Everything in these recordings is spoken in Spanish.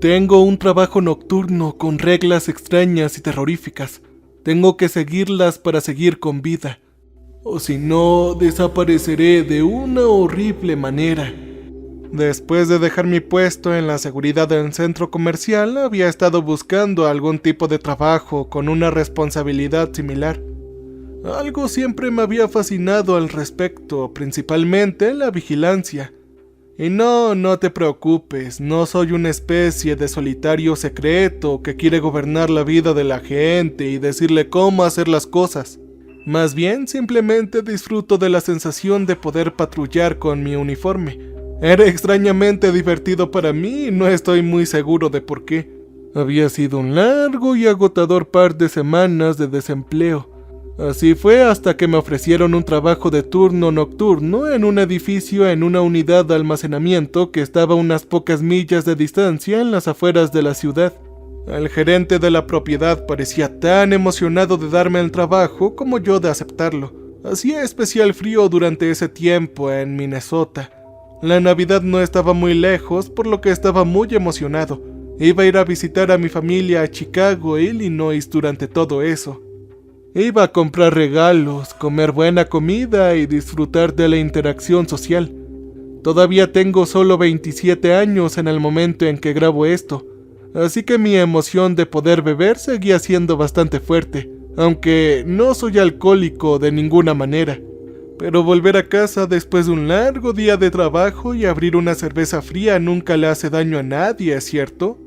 Tengo un trabajo nocturno con reglas extrañas y terroríficas. Tengo que seguirlas para seguir con vida. O si no, desapareceré de una horrible manera. Después de dejar mi puesto en la seguridad del centro comercial, había estado buscando algún tipo de trabajo con una responsabilidad similar. Algo siempre me había fascinado al respecto, principalmente la vigilancia. Y no te preocupes, no soy una especie de solitario secreto que quiere gobernar la vida de la gente y decirle cómo hacer las cosas. Más bien, simplemente disfruto de la sensación de poder patrullar con mi uniforme. Era extrañamente divertido para mí y no estoy muy seguro de por qué. Había sido un largo y agotador par de semanas de desempleo. Así fue hasta que me ofrecieron un trabajo de turno nocturno en un edificio en una unidad de almacenamiento que estaba a unas pocas millas de distancia en las afueras de la ciudad. El gerente de la propiedad parecía tan emocionado de darme el trabajo como yo de aceptarlo. Hacía especial frío durante ese tiempo en Minnesota. La Navidad no estaba muy lejos, por lo que estaba muy emocionado. Iba a ir a visitar a mi familia a Chicago, Illinois durante todo eso. Iba a comprar regalos, comer buena comida y disfrutar de la interacción social. Todavía tengo solo 27 años en el momento en que grabo esto, así que mi emoción de poder beber seguía siendo bastante fuerte, aunque no soy alcohólico de ninguna manera. Pero volver a casa después de un largo día de trabajo y abrir una cerveza fría nunca le hace daño a nadie, ¿cierto?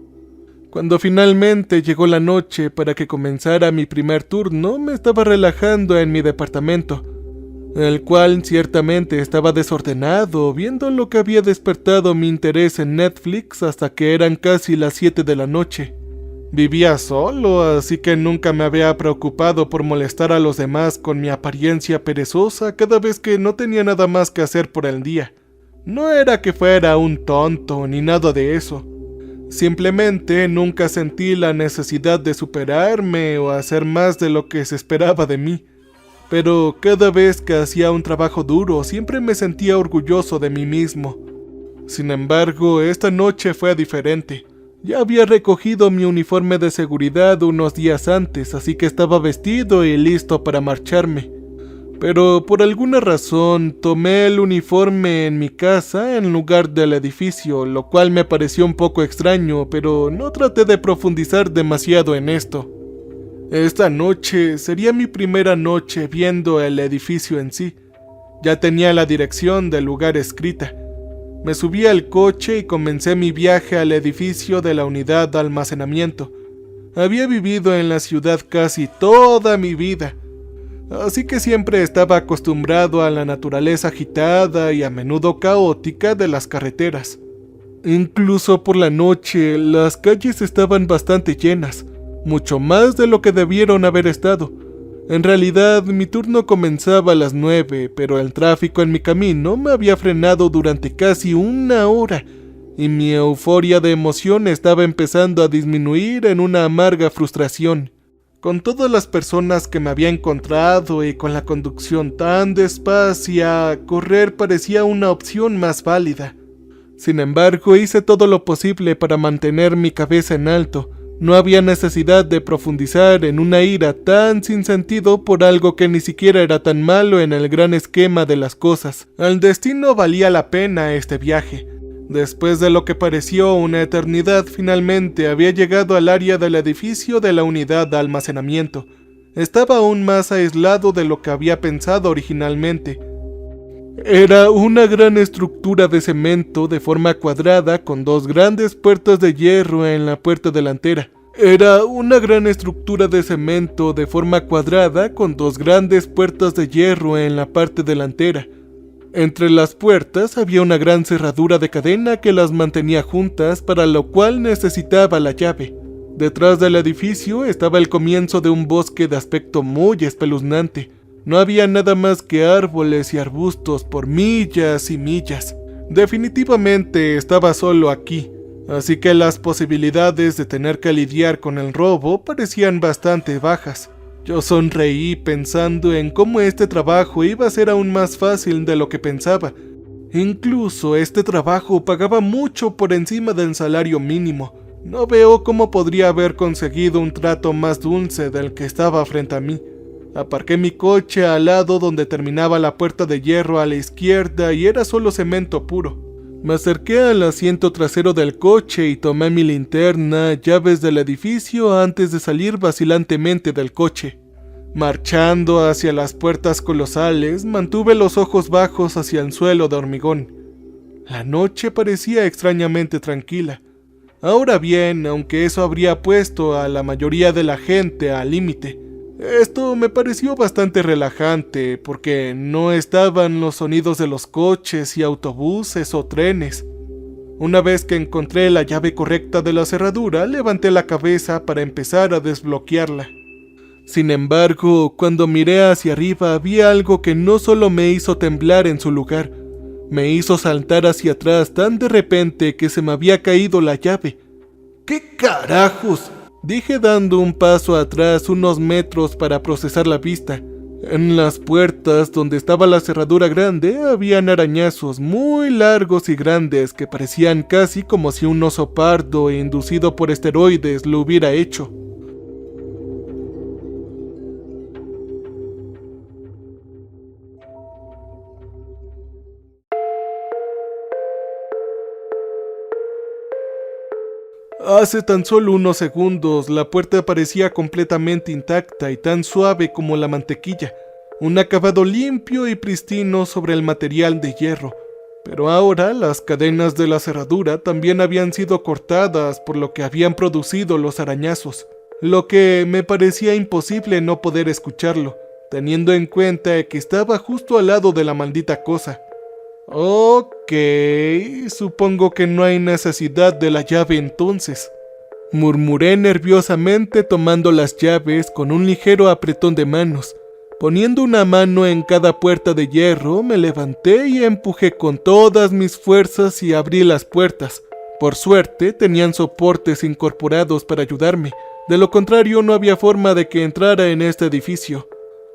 Cuando finalmente llegó la noche para que comenzara mi primer turno, me estaba relajando en mi departamento, el cual ciertamente estaba desordenado, viendo lo que había despertado mi interés en Netflix hasta que eran casi las 7 de la noche. Vivía solo, así que nunca me había preocupado por molestar a los demás con mi apariencia perezosa cada vez que no tenía nada más que hacer por el día. No era que fuera un tonto ni nada de eso. Simplemente nunca sentí la necesidad de superarme o hacer más de lo que se esperaba de mí. Pero cada vez que hacía un trabajo duro, siempre me sentía orgulloso de mí mismo. Sin embargo, esta noche fue diferente. Ya había recogido mi uniforme de seguridad unos días antes, así que estaba vestido y listo para marcharme. Pero por alguna razón tomé el uniforme en mi casa en lugar del edificio, lo cual me pareció un poco extraño, pero no traté de profundizar demasiado en esto. Esta noche sería mi primera noche viendo el edificio en sí. Ya tenía la dirección del lugar escrita. Me subí al coche y comencé mi viaje al edificio de la unidad de almacenamiento. Había vivido en la ciudad casi toda mi vida, así que siempre estaba acostumbrado a la naturaleza agitada y a menudo caótica de las carreteras. Incluso por la noche, las calles estaban bastante llenas, mucho más de lo que debieron haber estado. En realidad, mi turno comenzaba a las 9, pero el tráfico en mi camino me había frenado durante casi una hora, y mi euforia de emoción estaba empezando a disminuir en una amarga frustración. Con todas las personas que me había encontrado y con la conducción tan despacia, correr parecía una opción más válida. Sin embargo, hice todo lo posible para mantener mi cabeza en alto. No había necesidad de profundizar en una ira tan sin sentido por algo que ni siquiera era tan malo en el gran esquema de las cosas. El destino valía la pena este viaje. Después de lo que pareció una eternidad, finalmente había llegado al área del edificio de la unidad de almacenamiento. Estaba aún más aislado de lo que había pensado originalmente. Era una gran estructura de cemento de forma cuadrada con dos grandes puertas de hierro en la puerta delantera. Entre las puertas había una gran cerradura de cadena que las mantenía juntas, para lo cual necesitaba la llave. Detrás del edificio estaba el comienzo de un bosque de aspecto muy espeluznante. No había nada más que árboles y arbustos por millas y millas. Definitivamente estaba solo aquí, así que las posibilidades de tener que lidiar con el robo parecían bastante bajas. Yo sonreí pensando en cómo este trabajo iba a ser aún más fácil de lo que pensaba, Incluso este trabajo pagaba mucho por encima del salario mínimo. No veo cómo podría haber conseguido un trato más dulce del que estaba frente a mí. Aparqué mi coche al lado donde terminaba la puerta de hierro a la izquierda y era solo cemento puro. Me acerqué al asiento trasero del coche y tomé mi linterna, llaves del edificio antes de salir vacilantemente del coche. Marchando hacia las puertas colosales, mantuve los ojos bajos hacia el suelo de hormigón. La noche parecía extrañamente tranquila. Ahora bien, aunque eso habría puesto a la mayoría de la gente al límite, esto me pareció bastante relajante porque no estaban los sonidos de los coches y autobuses o trenes. Una vez que encontré la llave correcta de la cerradura, levanté la cabeza para empezar a desbloquearla. Sin embargo, cuando miré hacia arriba vi algo que no solo me hizo temblar en su lugar, me hizo saltar hacia atrás tan de repente que se me había caído la llave. ¿Qué carajos?, dije dando un paso atrás unos metros para procesar la vista. En las puertas donde estaba la cerradura grande habían arañazos muy largos y grandes que parecían casi como si un oso pardo inducido por esteroides lo hubiera hecho. Hace tan solo unos segundos la puerta parecía completamente intacta y tan suave como la mantequilla, un acabado limpio y pristino sobre el material de hierro. Pero ahora las cadenas de la cerradura también habían sido cortadas por lo que habían producido los arañazos, lo que me parecía imposible no poder escucharlo, teniendo en cuenta que estaba justo al lado de la maldita cosa. Ok, supongo que no hay necesidad de la llave entonces, murmuré nerviosamente tomando las llaves con un ligero apretón de manos. Poniendo una mano en cada puerta de hierro, me levanté y empujé con todas mis fuerzas y abrí las puertas. Por suerte, tenían soportes incorporados para ayudarme, de lo contrario no había forma de que entrara en este edificio.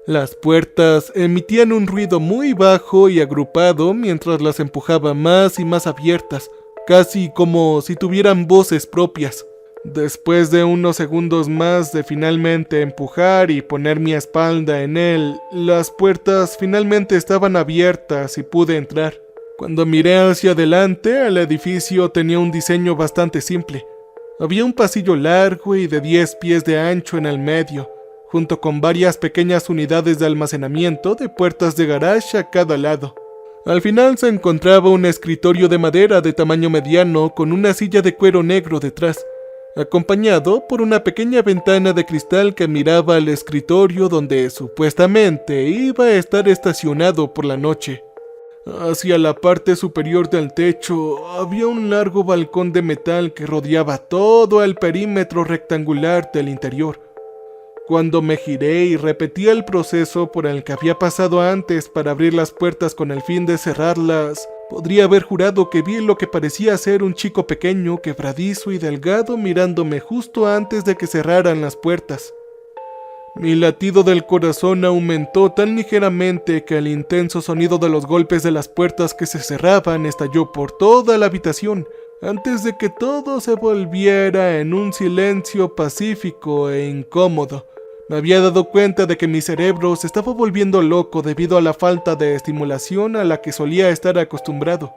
Las puertas emitían un ruido muy bajo y agrupado mientras las empujaba más y más abiertas, casi como si tuvieran voces propias. Después de unos segundos más de finalmente empujar y poner mi espalda en él, las puertas finalmente estaban abiertas y pude entrar. Cuando miré hacia adelante, el edificio tenía un diseño bastante simple. Había un pasillo largo y de 10 pies de ancho en el medio, junto con varias pequeñas unidades de almacenamiento de puertas de garage a cada lado. Al final se encontraba un escritorio de madera de tamaño mediano con una silla de cuero negro detrás, acompañado por una pequeña ventana de cristal que miraba al escritorio donde supuestamente iba a estar estacionado por la noche. Hacia la parte superior del techo había un largo balcón de metal que rodeaba todo el perímetro rectangular del interior. Cuando me giré y repetí el proceso por el que había pasado antes para abrir las puertas con el fin de cerrarlas, podría haber jurado que vi lo que parecía ser un chico pequeño, quebradizo y delgado mirándome justo antes de que cerraran las puertas. Mi latido del corazón aumentó tan ligeramente que el intenso sonido de los golpes de las puertas que se cerraban estalló por toda la habitación, antes de que todo se volviera en un silencio pacífico e incómodo. Me había dado cuenta de que mi cerebro se estaba volviendo loco debido a la falta de estimulación a la que solía estar acostumbrado.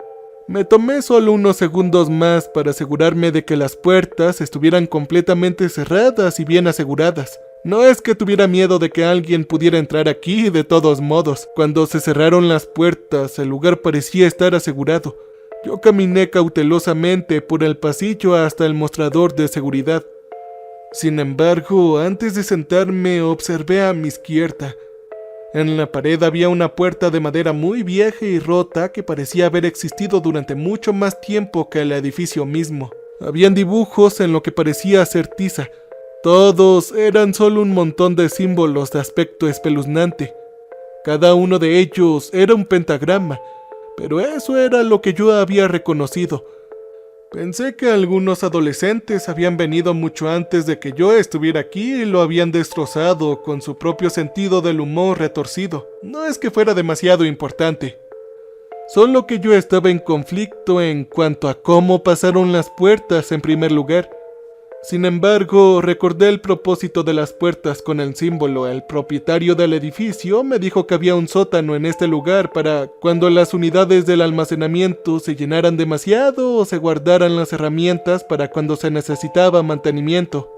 Me tomé solo unos segundos más para asegurarme de que las puertas estuvieran completamente cerradas y bien aseguradas. No es que tuviera miedo de que alguien pudiera entrar aquí, de todos modos. Cuando se cerraron las puertas, el lugar parecía estar asegurado. Yo caminé cautelosamente por el pasillo hasta el mostrador de seguridad. Sin embargo, antes de sentarme, observé a mi izquierda. En la pared había una puerta de madera muy vieja y rota que parecía haber existido durante mucho más tiempo que el edificio mismo. Habían dibujos en lo que parecía ser tiza. Todos eran solo un montón de símbolos de aspecto espeluznante. Cada uno de ellos era un pentagrama, pero eso era lo que yo había reconocido. Pensé que algunos adolescentes habían venido mucho antes de que yo estuviera aquí y lo habían destrozado con su propio sentido del humor retorcido. No es que fuera demasiado importante. solo que yo estaba en conflicto en cuanto a cómo pasaron las puertas en primer lugar. Sin embargo, recordé el propósito de las puertas con el símbolo. El propietario del edificio me dijo que había un sótano en este lugar para cuando las unidades del almacenamiento se llenaran demasiado o se guardaran las herramientas para cuando se necesitaba mantenimiento.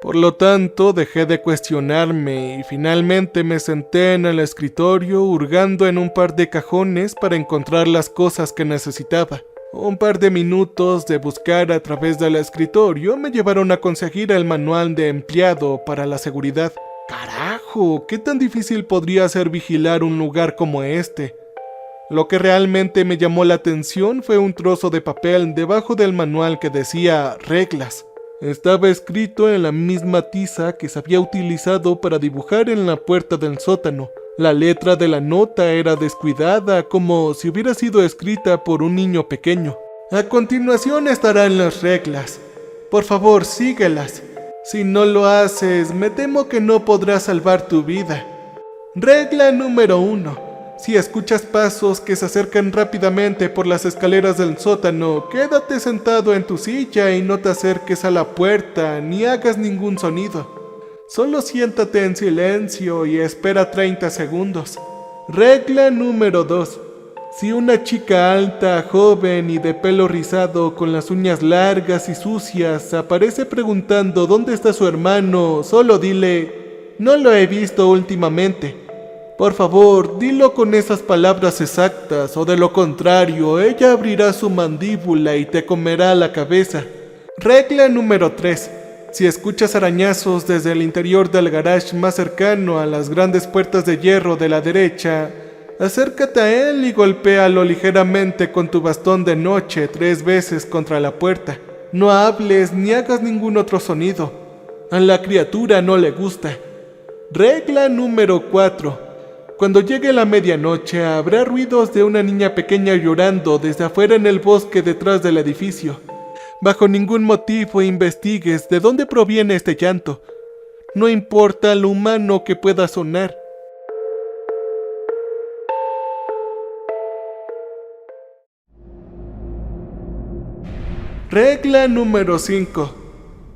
Por lo tanto, dejé de cuestionarme y finalmente me senté en el escritorio hurgando en un par de cajones para encontrar las cosas que necesitaba. Un par de minutos de buscar a través del escritorio me llevaron a conseguir el manual de empleado para la seguridad. ¡Carajo! ¿Qué tan difícil podría ser vigilar un lugar como este? Lo que realmente me llamó la atención fue un trozo de papel debajo del manual que decía reglas. Estaba escrito en la misma tiza que se había utilizado para dibujar en la puerta del sótano. La letra de la nota era descuidada, como si hubiera sido escrita por un niño pequeño. A continuación estarán las reglas. Por favor, síguelas. Si no lo haces, me temo que no podrás salvar tu vida. Regla número 1. Si escuchas pasos que se acercan rápidamente por las escaleras del sótano, quédate sentado en tu silla y no te acerques a la puerta ni hagas ningún sonido. Solo siéntate en silencio y espera 30 segundos. Regla número 2. Si una chica alta, joven y de pelo rizado con las uñas largas y sucias aparece preguntando dónde está su hermano, solo dile, no lo he visto últimamente. Por favor, dilo con esas palabras exactas o de lo contrario, ella abrirá su mandíbula y te comerá la cabeza. Regla número 3. Si escuchas arañazos desde el interior del garage más cercano a las grandes puertas de hierro de la derecha, acércate a él y golpéalo ligeramente con tu bastón de noche 3 veces contra la puerta. No hables ni hagas ningún otro sonido. A la criatura no le gusta. Regla número 4. Cuando llegue la medianoche habrá ruidos de una niña pequeña llorando desde afuera en el bosque detrás del edificio. Bajo ningún motivo investigues de dónde proviene este llanto. No importa lo humano que pueda sonar. Regla número 5.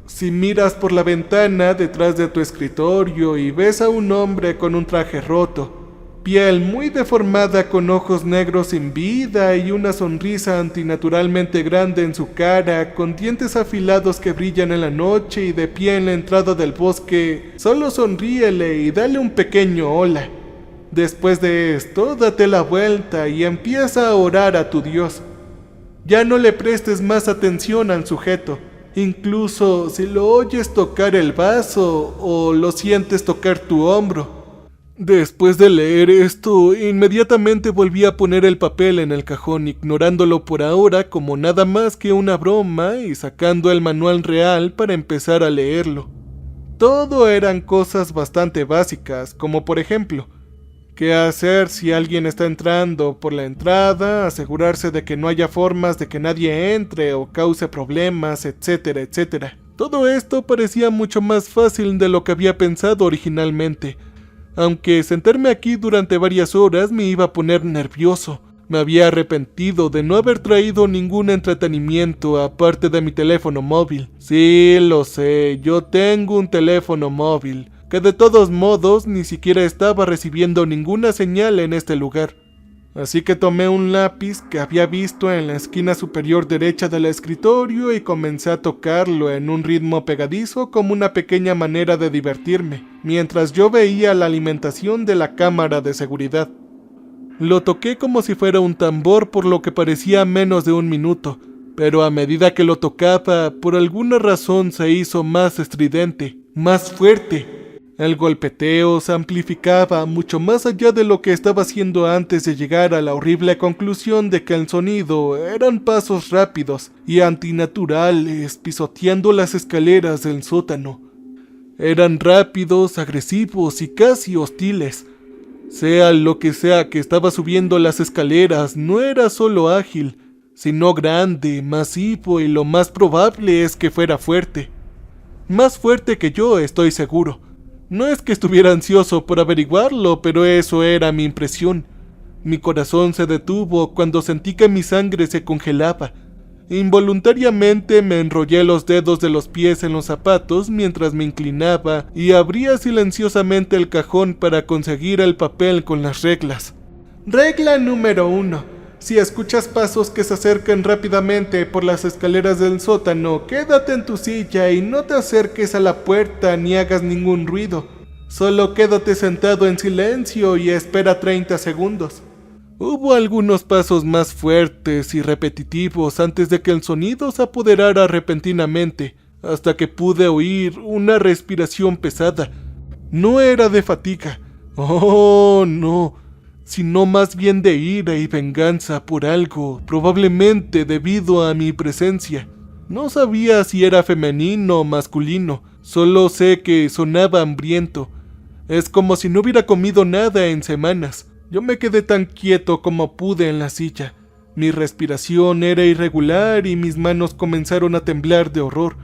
Si miras por la ventana detrás de tu escritorio y ves a un hombre con un traje roto, piel muy deformada con ojos negros sin vida y una sonrisa antinaturalmente grande en su cara, con dientes afilados que brillan en la noche y de pie en la entrada del bosque, solo sonríele y dale un pequeño hola. Después de esto, date la vuelta y empieza a orar a tu Dios. Ya no le prestes más atención al sujeto, incluso si lo oyes tocar el vaso o lo sientes tocar tu hombro. Después de leer esto, inmediatamente volví a poner el papel en el cajón, ignorándolo por ahora como nada más que una broma y sacando el manual real para empezar a leerlo. Todo eran cosas bastante básicas, como por ejemplo, qué hacer si alguien está entrando por la entrada, asegurarse de que no haya formas de que nadie entre o cause problemas, etcétera, etcétera. Todo esto parecía mucho más fácil de lo que había pensado originalmente. Aunque sentarme aquí durante varias horas me iba a poner nervioso. Me había arrepentido de no haber traído ningún entretenimiento aparte de mi teléfono móvil. Sí, lo sé, yo tengo un teléfono móvil, que de todos modos ni siquiera estaba recibiendo ninguna señal en este lugar. Así que tomé un lápiz que había visto en la esquina superior derecha del escritorio y comencé a tocarlo en un ritmo pegadizo como una pequeña manera de divertirme, mientras yo veía la alimentación de la cámara de seguridad. Lo toqué como si fuera un tambor por lo que parecía menos de 1 minuto, pero a medida que lo tocaba, por alguna razón se hizo más estridente, más fuerte. El golpeteo se amplificaba mucho más allá de lo que estaba haciendo antes de llegar a la horrible conclusión de que el sonido eran pasos rápidos y antinaturales pisoteando las escaleras del sótano. Eran rápidos, agresivos y casi hostiles. Sea lo que sea que estaba subiendo las escaleras, no era solo ágil, sino grande, masivo y lo más probable es que fuera fuerte. Más fuerte que yo, estoy seguro. No es que estuviera ansioso por averiguarlo, pero eso era mi impresión. Mi corazón se detuvo cuando sentí que mi sangre se congelaba. Involuntariamente me enrollé los dedos de los pies en los zapatos mientras me inclinaba y abría silenciosamente el cajón para conseguir el papel con las reglas. Regla número 1. Si escuchas pasos que se acercan rápidamente por las escaleras del sótano, quédate en tu silla y no te acerques a la puerta ni hagas ningún ruido. Solo quédate sentado en silencio y espera 30 segundos. Hubo algunos pasos más fuertes y repetitivos antes de que el sonido se apoderara repentinamente, hasta que pude oír una respiración pesada. No era de fatiga, oh no, sino más bien de ira y venganza por algo, probablemente debido a mi presencia. No sabía si era femenino o masculino, solo sé que sonaba hambriento. Es como si no hubiera comido nada en semanas. Yo me quedé tan quieto como pude en la silla. Mi respiración era irregular y mis manos comenzaron a temblar de horror,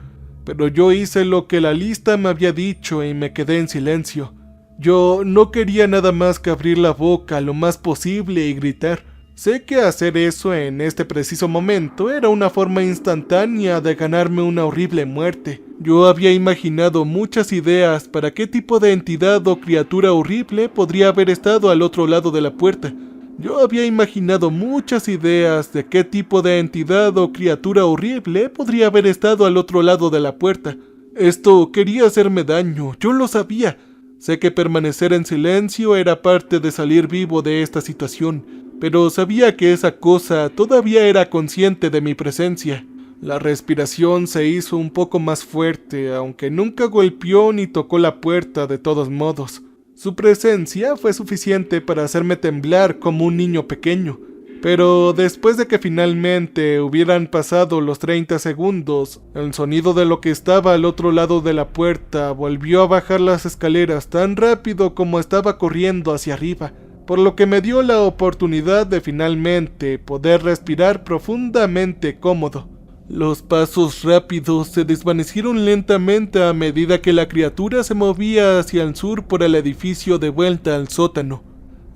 pero yo hice lo que la lista me había dicho y me quedé en silencio. Yo no quería nada más que abrir la boca lo más posible y gritar. Sé que hacer eso en este preciso momento era una forma instantánea de ganarme una horrible muerte. Yo había imaginado muchas ideas para qué tipo de entidad o criatura horrible podría haber estado al otro lado de la puerta. Yo había imaginado muchas ideas de qué tipo de entidad o criatura horrible podría haber estado al otro lado de la puerta. Esto quería hacerme daño, yo lo sabía. Sé que permanecer en silencio era parte de salir vivo de esta situación, pero sabía que esa cosa todavía era consciente de mi presencia. La respiración se hizo un poco más fuerte, aunque nunca golpeó ni tocó la puerta de todos modos. Su presencia fue suficiente para hacerme temblar como un niño pequeño. Pero después de que finalmente hubieran pasado los 30 segundos, el sonido de lo que estaba al otro lado de la puerta volvió a bajar las escaleras tan rápido como estaba corriendo hacia arriba, por lo que me dio la oportunidad de finalmente poder respirar profundamente cómodo. Los pasos rápidos se desvanecieron lentamente a medida que la criatura se movía hacia el sur por el edificio de vuelta al sótano.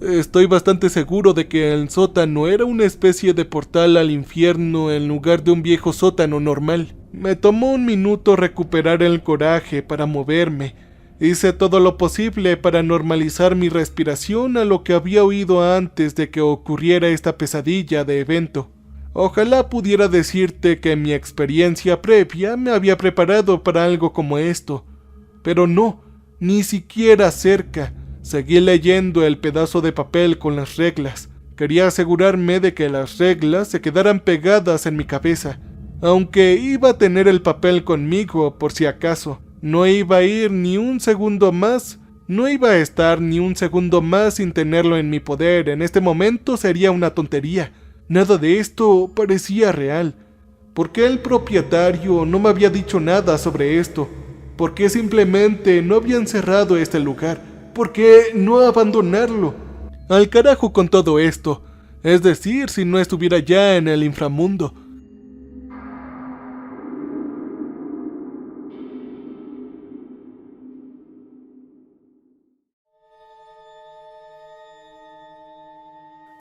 Estoy bastante seguro de que el sótano era una especie de portal al infierno en lugar de un viejo sótano normal. Me tomó un minuto recuperar el coraje para moverme. Hice todo lo posible para normalizar mi respiración a lo que había oído antes de que ocurriera esta pesadilla de evento. Ojalá pudiera decirte que mi experiencia previa me había preparado para algo como esto, pero no, ni siquiera cerca. Seguí leyendo el pedazo de papel con las reglas. Quería asegurarme de que las reglas se quedaran pegadas en mi cabeza, aunque iba a tener el papel conmigo por si acaso. No iba a ir ni un segundo más, no iba a estar ni un segundo más sin tenerlo en mi poder. En este momento sería una tontería. Nada de esto parecía real. ¿Por qué el propietario no me había dicho nada sobre esto? ¿Por qué simplemente no habían cerrado este lugar? ¿Por qué no abandonarlo? Al carajo con todo esto. Es decir, si no estuviera ya en el inframundo.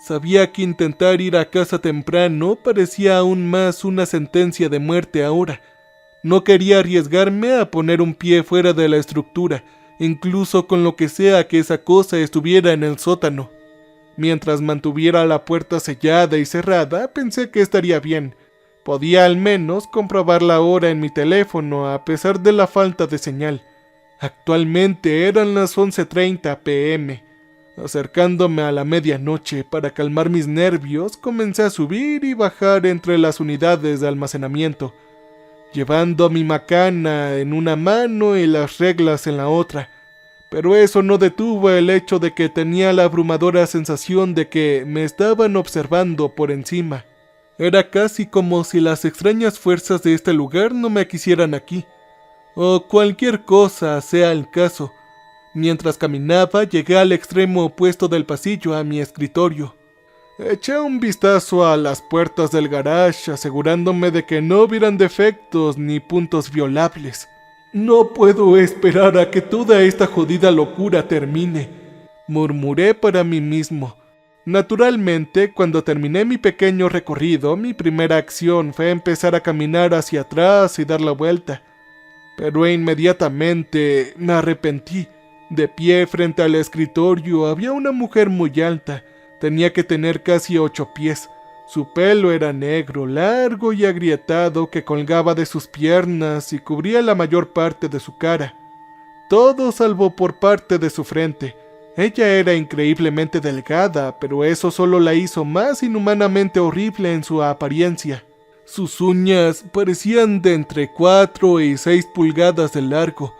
Sabía que intentar ir a casa temprano parecía aún más una sentencia de muerte ahora. No quería arriesgarme a poner un pie fuera de la estructura, incluso con lo que sea que esa cosa estuviera en el sótano. Mientras mantuviera la puerta sellada y cerrada, pensé que estaría bien. Podía al menos comprobar la hora en mi teléfono a pesar de la falta de señal. Actualmente eran las 11:30 p.m. Acercándome a la medianoche para calmar mis nervios, comencé a subir y bajar entre las unidades de almacenamiento, llevando mi macana en una mano y las reglas en la otra. Pero eso no detuvo el hecho de que tenía la abrumadora sensación de que me estaban observando por encima. Era casi como si las extrañas fuerzas de este lugar no me quisieran aquí, o cualquier cosa sea el caso. Mientras caminaba, llegué al extremo opuesto del pasillo a mi escritorio. Eché un vistazo a las puertas del garage, asegurándome de que no hubieran defectos ni puntos violables. No puedo esperar a que toda esta jodida locura termine, murmuré para mí mismo. Naturalmente, cuando terminé mi pequeño recorrido, mi primera acción fue empezar a caminar hacia atrás y dar la vuelta. Pero inmediatamente me arrepentí. De pie frente al escritorio había una mujer muy alta. Tenía que tener casi 8 pies. Su pelo era negro, largo y agrietado que colgaba de sus piernas y cubría la mayor parte de su cara. Todo salvo por parte de su frente. Ella era increíblemente delgada, pero eso solo la hizo más inhumanamente horrible en su apariencia. Sus uñas parecían de entre 4 y 6 pulgadas de largo.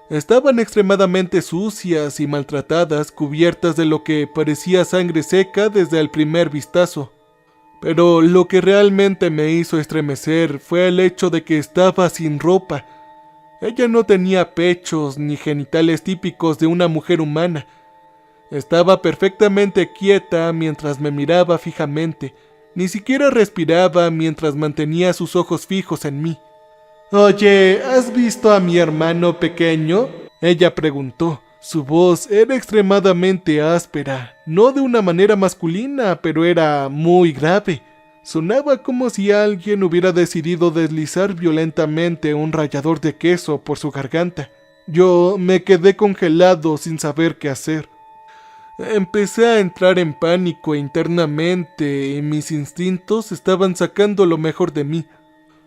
Estaban extremadamente sucias y maltratadas, cubiertas de lo que parecía sangre seca desde el primer vistazo. Pero lo que realmente me hizo estremecer fue el hecho de que estaba sin ropa. Ella no tenía pechos ni genitales típicos de una mujer humana. Estaba perfectamente quieta mientras me miraba fijamente. Ni siquiera respiraba mientras mantenía sus ojos fijos en mí. «Oye, ¿has visto a mi hermano pequeño?», ella preguntó. Su voz era extremadamente áspera, no de una manera masculina, pero era muy grave. Sonaba como si alguien hubiera decidido deslizar violentamente un rallador de queso por su garganta. Yo me quedé congelado sin saber qué hacer. Empecé a entrar en pánico internamente y mis instintos estaban sacando lo mejor de mí.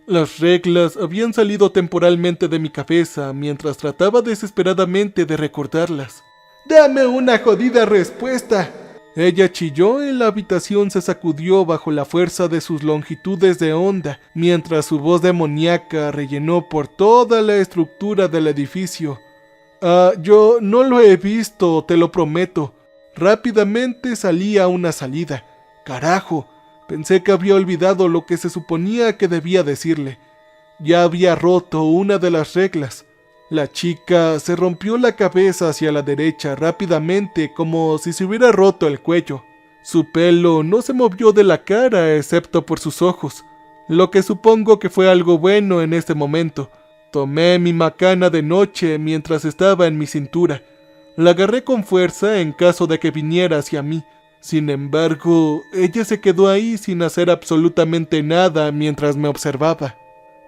Las reglas habían salido temporalmente de mi cabeza mientras trataba desesperadamente de recordarlas. «¡Dame una jodida respuesta!», ella chilló y la habitación se sacudió bajo la fuerza de sus longitudes de onda, mientras su voz demoníaca rellenó por toda la estructura del edificio. Yo no lo he visto, te lo prometo. Rápidamente salí a una salida. ¡Carajo! Pensé que había olvidado lo que se suponía que debía decirle. Ya había roto una de las reglas. La chica se rompió la cabeza hacia la derecha rápidamente, como si se hubiera roto el cuello. Su pelo no se movió de la cara excepto por sus ojos, lo que supongo que fue algo bueno en este momento. Tomé mi macana de noche mientras estaba en mi cintura. La agarré con fuerza en caso de que viniera hacia mí. Sin embargo, ella se quedó ahí sin hacer absolutamente nada mientras me observaba.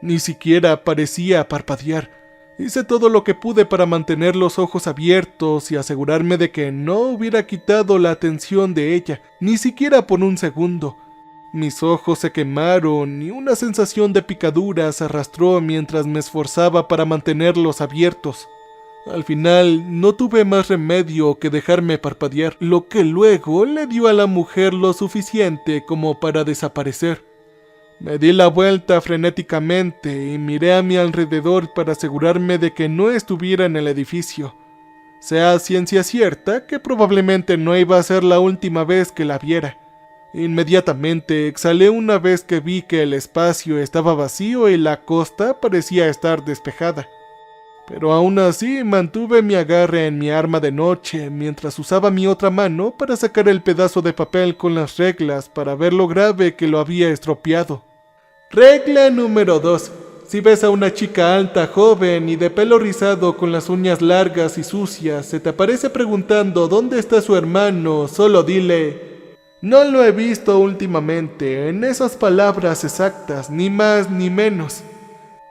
Ni siquiera parecía parpadear. Hice todo lo que pude para mantener los ojos abiertos y asegurarme de que no hubiera quitado la atención de ella, ni siquiera por un segundo. Mis ojos se quemaron y una sensación de picadura se arrastró mientras me esforzaba para mantenerlos abiertos. Al final no tuve más remedio que dejarme parpadear, lo que luego le dio a la mujer lo suficiente como para desaparecer. Me di la vuelta frenéticamente y miré a mi alrededor para asegurarme de que no estuviera en el edificio. Sea ciencia cierta que probablemente no iba a ser la última vez que la viera. Inmediatamente exhalé una vez que vi que el espacio estaba vacío y la costa parecía estar despejada. Pero aún así mantuve mi agarre en mi arma de noche mientras usaba mi otra mano para sacar el pedazo de papel con las reglas para ver lo grave que lo había estropeado. Regla número 2. Si ves a una chica alta, joven y de pelo rizado con las uñas largas y sucias, se te aparece preguntando dónde está su hermano, solo dile: «No lo he visto últimamente», en esas palabras exactas, ni más ni menos.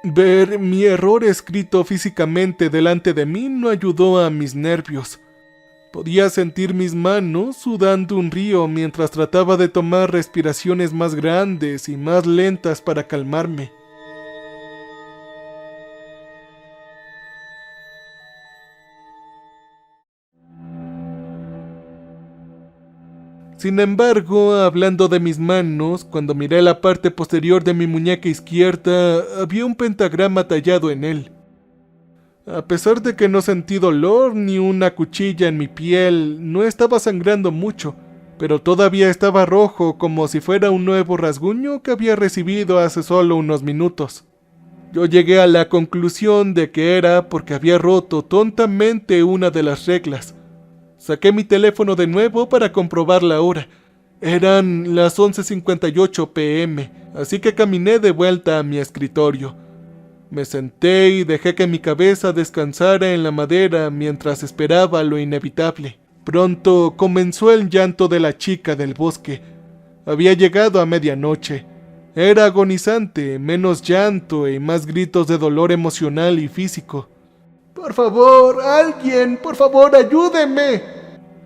Ver mi error escrito físicamente delante de mí no ayudó a mis nervios. Podía sentir mis manos sudando un río mientras trataba de tomar respiraciones más grandes y más lentas para calmarme. Sin embargo, hablando de mis manos, cuando miré la parte posterior de mi muñeca izquierda, había un pentagrama tallado en él. A pesar de que no sentí dolor ni una cuchilla en mi piel, no estaba sangrando mucho, pero todavía estaba rojo como si fuera un nuevo rasguño que había recibido hace solo unos minutos. Yo llegué a la conclusión de que era porque había roto tontamente una de las reglas. Saqué mi teléfono de nuevo para comprobar la hora. Eran las 11:58 p.m, así que caminé de vuelta a mi escritorio. Me senté y dejé que mi cabeza descansara en la madera mientras esperaba lo inevitable. Pronto comenzó el llanto de la chica del bosque. Había llegado a medianoche. Era agonizante, menos llanto y más gritos de dolor emocional y físico. «¡Por favor, alguien! ¡Por favor, ayúdeme!»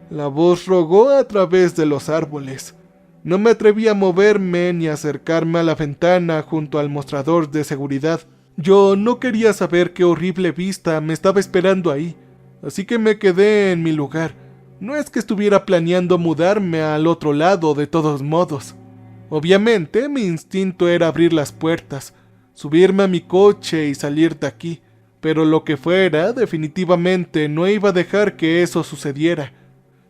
La voz rogó a través de los árboles. No me atreví a moverme ni a acercarme a la ventana junto al mostrador de seguridad. Yo no quería saber qué horrible vista me estaba esperando ahí, así que me quedé en mi lugar. No es que estuviera planeando mudarme al otro lado de todos modos. Obviamente, mi instinto era abrir las puertas, subirme a mi coche y salir de aquí, pero lo que fuera, definitivamente no iba a dejar que eso sucediera.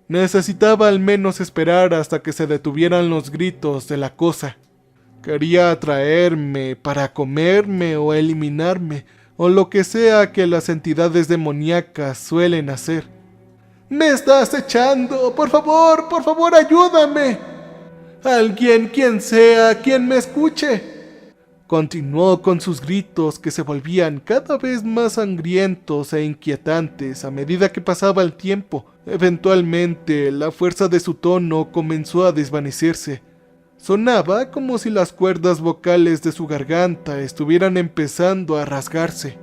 Necesitaba al menos esperar hasta que se detuvieran los gritos de la cosa. Quería atraerme para comerme o eliminarme, o lo que sea que las entidades demoníacas suelen hacer. «¡Me estás echando! ¡Por favor, ayúdame! Alguien, quien sea, quien me escuche». Continuó con sus gritos que se volvían cada vez más sangrientos e inquietantes a medida que pasaba el tiempo. Eventualmente, la fuerza de su tono comenzó a desvanecerse. Sonaba como si las cuerdas vocales de su garganta estuvieran empezando a rasgarse.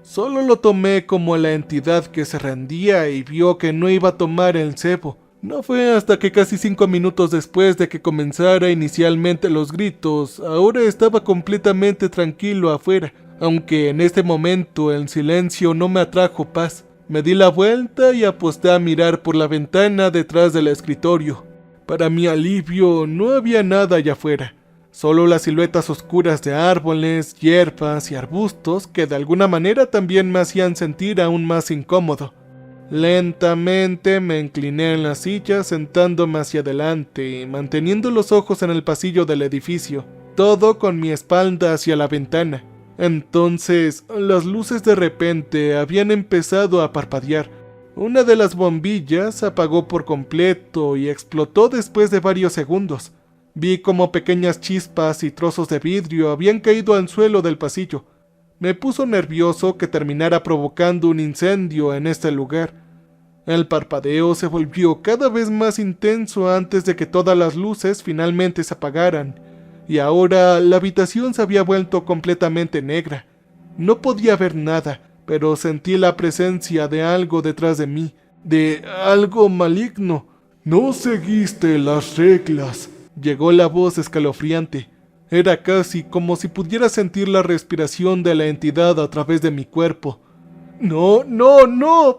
Solo lo tomé como la entidad que se rendía y vio que no iba a tomar el cebo. No fue hasta que casi 5 minutos después de que comenzara inicialmente los gritos, ahora estaba completamente tranquilo afuera, aunque en este momento el silencio no me atrajo paz. Me di la vuelta y aposté a mirar por la ventana detrás del escritorio. Para mi alivio, no había nada allá afuera, solo las siluetas oscuras de árboles, hierbas y arbustos que de alguna manera también me hacían sentir aún más incómodo. Lentamente me incliné en la silla sentándome hacia adelante y manteniendo los ojos en el pasillo del edificio, todo con mi espalda hacia la ventana. Entonces, las luces de repente habían empezado a parpadear. Una de las bombillas se apagó por completo y explotó después de varios segundos. Vi como pequeñas chispas y trozos de vidrio habían caído al suelo del pasillo. Me puso nervioso que terminara provocando un incendio en este lugar. El parpadeo se volvió cada vez más intenso antes de que todas las luces finalmente se apagaran, y ahora la habitación se había vuelto completamente negra. No podía ver nada, pero sentí la presencia de algo detrás de mí, de algo maligno. «No seguiste las reglas», llegó la voz escalofriante. Era casi como si pudiera sentir la respiración de la entidad a través de mi cuerpo. «No,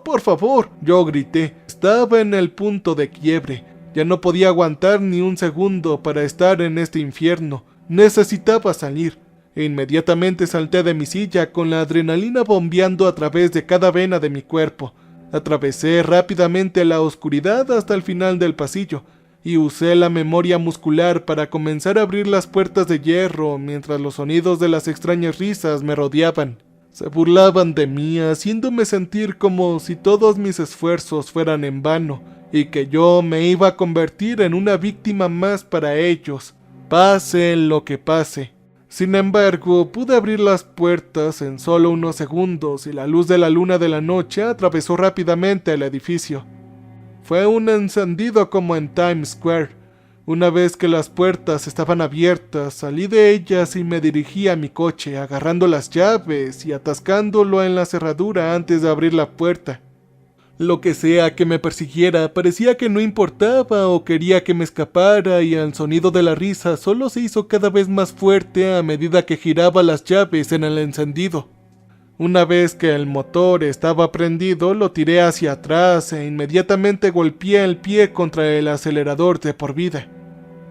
por favor», yo grité. Estaba en el punto de quiebre. Ya no podía aguantar ni un segundo para estar en este infierno. Necesitaba salir. Inmediatamente salté de mi silla con la adrenalina bombeando a través de cada vena de mi cuerpo. Atravesé rápidamente la oscuridad hasta el final del pasillo y usé la memoria muscular para comenzar a abrir las puertas de hierro mientras los sonidos de las extrañas risas me rodeaban. Se burlaban de mí, haciéndome sentir como si todos mis esfuerzos fueran en vano y que yo me iba a convertir en una víctima más para ellos, pase lo que pase. Sin embargo, pude abrir las puertas en solo unos segundos y la luz de la luna de la noche atravesó rápidamente el edificio. Fue un encendido como en Times Square. Una vez que las puertas estaban abiertas, salí de ellas y me dirigí a mi coche, agarrando las llaves y atascándolo en la cerradura antes de abrir la puerta. Lo que sea que me persiguiera parecía que no importaba o quería que me escapara, y el sonido de la risa solo se hizo cada vez más fuerte a medida que giraba las llaves en el encendido. Una vez que el motor estaba prendido, lo tiré hacia atrás e inmediatamente golpeé el pie contra el acelerador de por vida.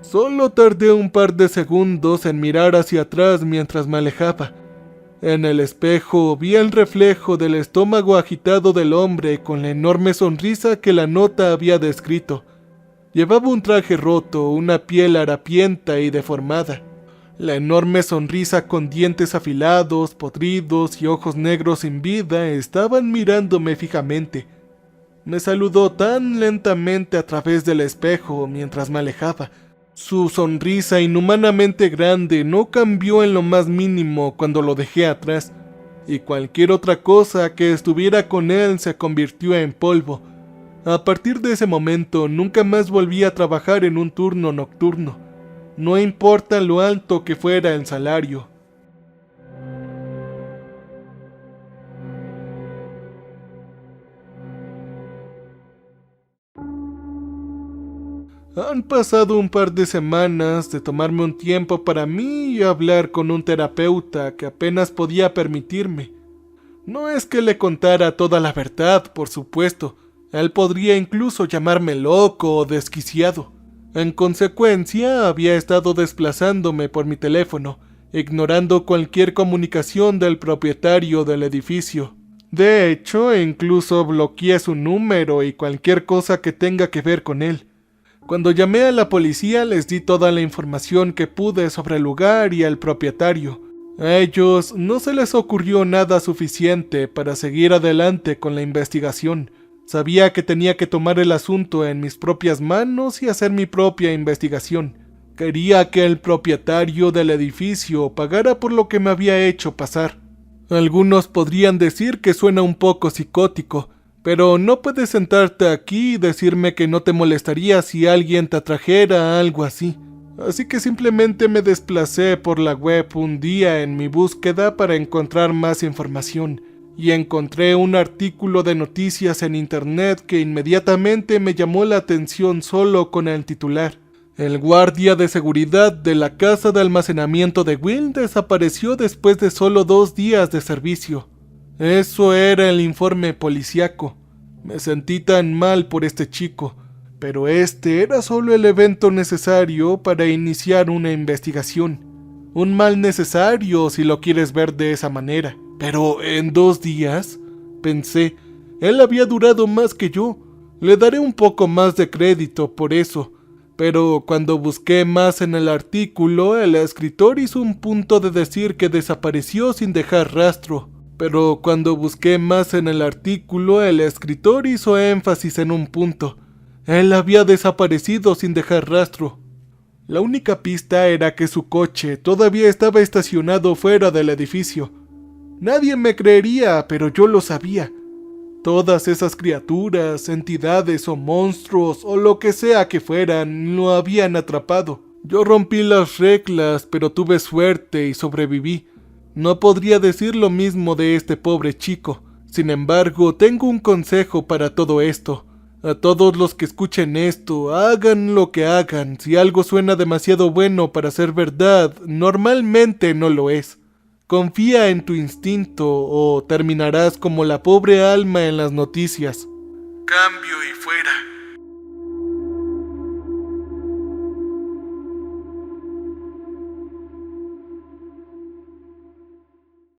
Solo tardé un par de segundos en mirar hacia atrás mientras me alejaba. En el espejo vi el reflejo del estómago agitado del hombre con la enorme sonrisa que la nota había descrito. Llevaba un traje roto, una piel harapienta y deformada. La enorme sonrisa con dientes afilados, podridos y ojos negros sin vida estaban mirándome fijamente. Me saludó tan lentamente a través del espejo mientras me alejaba. Su sonrisa inhumanamente grande no cambió en lo más mínimo cuando lo dejé atrás, y cualquier otra cosa que estuviera con él se convirtió en polvo. A partir de ese momento, nunca más volví a trabajar en un turno nocturno, no importa lo alto que fuera el salario. Han pasado un par de semanas de tomarme un tiempo para mí y hablar con un terapeuta que apenas podía permitirme. No es que le contara toda la verdad, por supuesto. Él podría incluso llamarme loco o desquiciado. En consecuencia, había estado desplazándome por mi teléfono, ignorando cualquier comunicación del propietario del edificio. De hecho, incluso bloqueé su número y cualquier cosa que tenga que ver con él. Cuando llamé a la policía les di toda la información que pude sobre el lugar y el propietario. A ellos no se les ocurrió nada suficiente para seguir adelante con la investigación. Sabía que tenía que tomar el asunto en mis propias manos y hacer mi propia investigación. Quería que el propietario del edificio pagara por lo que me había hecho pasar. Algunos podrían decir que suena un poco psicótico, pero no puedes sentarte aquí y decirme que no te molestaría si alguien te atrajera algo así. Así que simplemente me desplacé por la web un día en mi búsqueda para encontrar más información, y encontré un artículo de noticias en internet que inmediatamente me llamó la atención solo con el titular. El guardia de seguridad de la casa de almacenamiento de Will desapareció después de solo 2 días de servicio. Eso era el informe policíaco. Me sentí tan mal por este chico, pero este era solo el evento necesario para iniciar una investigación. Un mal necesario si lo quieres ver de esa manera. Pero en 2 días, pensé, él había durado más que yo. Le daré un poco más de crédito por eso. Pero cuando busqué más en el artículo, el escritor hizo un punto de decir que desapareció sin dejar rastro. Pero cuando busqué más en el artículo, el escritor hizo énfasis en un punto. Él había desaparecido sin dejar rastro. La única pista era que su coche todavía estaba estacionado fuera del edificio. Nadie me creería, pero yo lo sabía. Todas esas criaturas, entidades o monstruos o lo que sea que fueran, lo habían atrapado. Yo rompí las reglas, pero tuve suerte y sobreviví. No podría decir lo mismo de este pobre chico. Sin embargo, tengo un consejo para todo esto. A todos los que escuchen esto, hagan lo que hagan. Si algo suena demasiado bueno para ser verdad, normalmente no lo es. Confía en tu instinto o terminarás como la pobre alma en las noticias. Cambio y fuera.